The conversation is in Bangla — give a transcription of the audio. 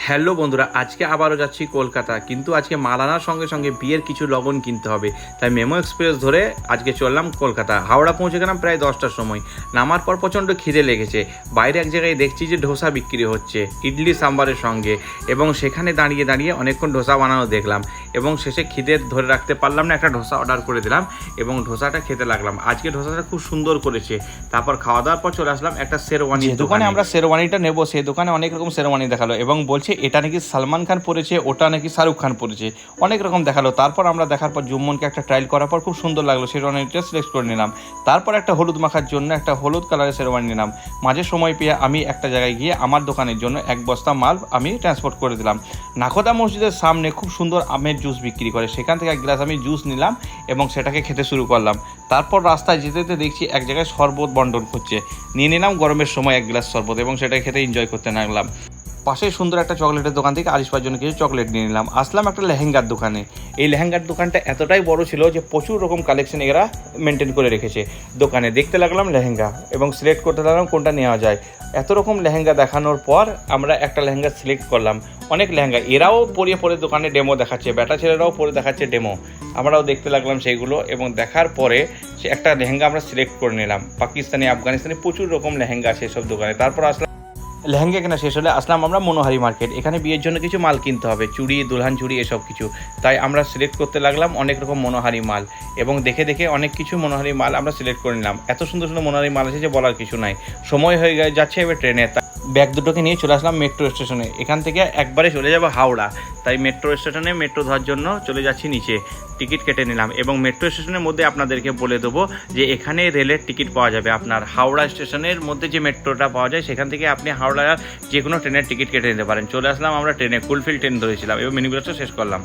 হ্যালো বন্ধুরা, আজকে আবারও যাচ্ছি কলকাতা। কিন্তু আজকে মাল আনার সঙ্গে সঙ্গে বিয়ের কিছু লগন কিনতে হবে, তাই মেমো এক্সপ্রেস ধরে আজকে চললাম কলকাতা। হাওড়া পৌঁছে গেলাম প্রায় 10টার সময়। নামার পর প্রচণ্ড খিদে লেগেছে। বাইরে এক জায়গায় দেখছি যে ধোসা বিক্রি হচ্ছে ইডলি সাম্বারের সঙ্গে, এবং সেখানে দাঁড়িয়ে দাঁড়িয়ে অনেকক্ষণ ধোসা বানানো দেখলাম, এবং শেষে খিদে ধরে রাখতে পারলাম না, একটা ধোসা অর্ডার করে দিলাম এবং ধোসাটা খেতে লাগলাম। আজকে ধোসাটা খুব সুন্দর করেছে। তারপর খাওয়া দাওয়ার পর চলে আসলাম একটা শেরওয়ানি দোকানে। আমরা শেরওয়ানিটা নেবো, সেই দোকানে অনেক রকম শেরওয়ানি দেখালো এবং বলছে এটা নাকি সালমান খান পরেছে, ওটা নাকি শাহরুখ খান পরেছে, অনেক রকম দেখালো। তারপর আমরা দেখার পর জুম্মনকে একটা ট্রায়াল করার পর খুব সুন্দর লাগলো, শেরওয়ানিটা সিলেক্ট করে নিলাম। তারপর একটা হলুদ মাখার জন্য একটা হলুদ কালারের শেরওয়ানি নিলাম। মাঝে সময় পেয়ে আমি একটা জায়গায় গিয়ে আমার দোকানের জন্য এক বস্তা মাল আমি ট্রান্সপোর্ট করে দিলাম। নাখোদা মসজিদের সামনে খুব সুন্দর আমের জুস বিক্রি করে, সেখান থেকে এক গ্লাস আমি জুস নিলাম এবং সেটাকে খেতে শুরু করলাম। তারপর রাস্তায় যেতে যেতে দেখছি এক জায়গায় শরবত বন্টন করছে, নিয়ে নিলাম গরমের সময় এক গ্লাস শরবত এবং সেটা খেতে এনজয় করতে লাগলাম। পাশে সুন্দর একটা চকলেটের দোকান থেকে আরিশপার জন্য কিছু চকলেট নিয়ে নিলাম। আসলাম একটা লেহেঙ্গার দোকানে। এই লেহেঙ্গার দোকানটা এতটাই বড় ছিল যে প্রচুর রকম কালেকশন এরা মেনটেন করে রেখেছে দোকানে। দেখতে লাগলাম লেহেঙ্গা এবং সিলেক্ট করতে লাগলাম কোনটা নেওয়া যায়। এত রকম লেহেঙ্গা দেখানোর পর আমরা একটা লেহেঙ্গা সিলেক্ট করলাম। অনেক লেহেঙ্গা এরাও পরিয়ে পরে দোকানে ডেমো দেখাচ্ছে, বেটা ছেলেরাও পরে দেখাচ্ছে ডেমো। আমরাও দেখতে লাগলাম সেইগুলো এবং দেখার পরে সে একটা লেহেঙ্গা আমরা সিলেক্ট করে নিলাম। পাকিস্তানি, আফগানিস্তানি প্রচুর রকম লেহেঙ্গা আছে সব দোকানে। তারপর আসলাম লেহেঙ্গা কেনা শেষ হলে আসলাম আমরা মনোহারি মার্কেট। এখানে বিয়ের জন্য কিছু মাল কিনতে হবে, চুড়ি, দুলহান চুড়ি এসব কিছু। তাই আমরা সিলেক্ট করতে লাগলাম অনেক রকম মনোহারি মাল এবং দেখে দেখে অনেক কিছু মনোহারি মাল আমরা সিলেক্ট করে নিলাম। এত সুন্দর সুন্দর মনোহারি মাল আছে যে বলার কিছু নাই। সময় হয়ে যাচ্ছে এবার ট্রেনে। ব্যাগ দুটোকে নিয়ে চলে আসলাম মেট্রো স্টেশনে। এখান থেকে একবারে চলে যাব হাওড়া, তাই মেট্রো স্টেশনে মেট্রো ধরার জন্য চলে যাচ্ছি নিচে। টিকিট কেটে নিলাম এবং মেট্রো স্টেশনের মধ্যে আপনাদেরকে বলে দেবো যে এখানে রেলের টিকিট পাওয়া যাবে। আপনার হাওড়া স্টেশনের মধ্যে যে মেট্রোটা পাওয়া যায় সেখান থেকে আপনি হাওড়ার যে কোনো ট্রেনের টিকিট কেটে নিতে পারেন। চলে আসলাম আমরা ট্রেনে, ফুলফিল ট্রেন ধরেছিলাম এবং মিনিবাসটা শেষ করলাম।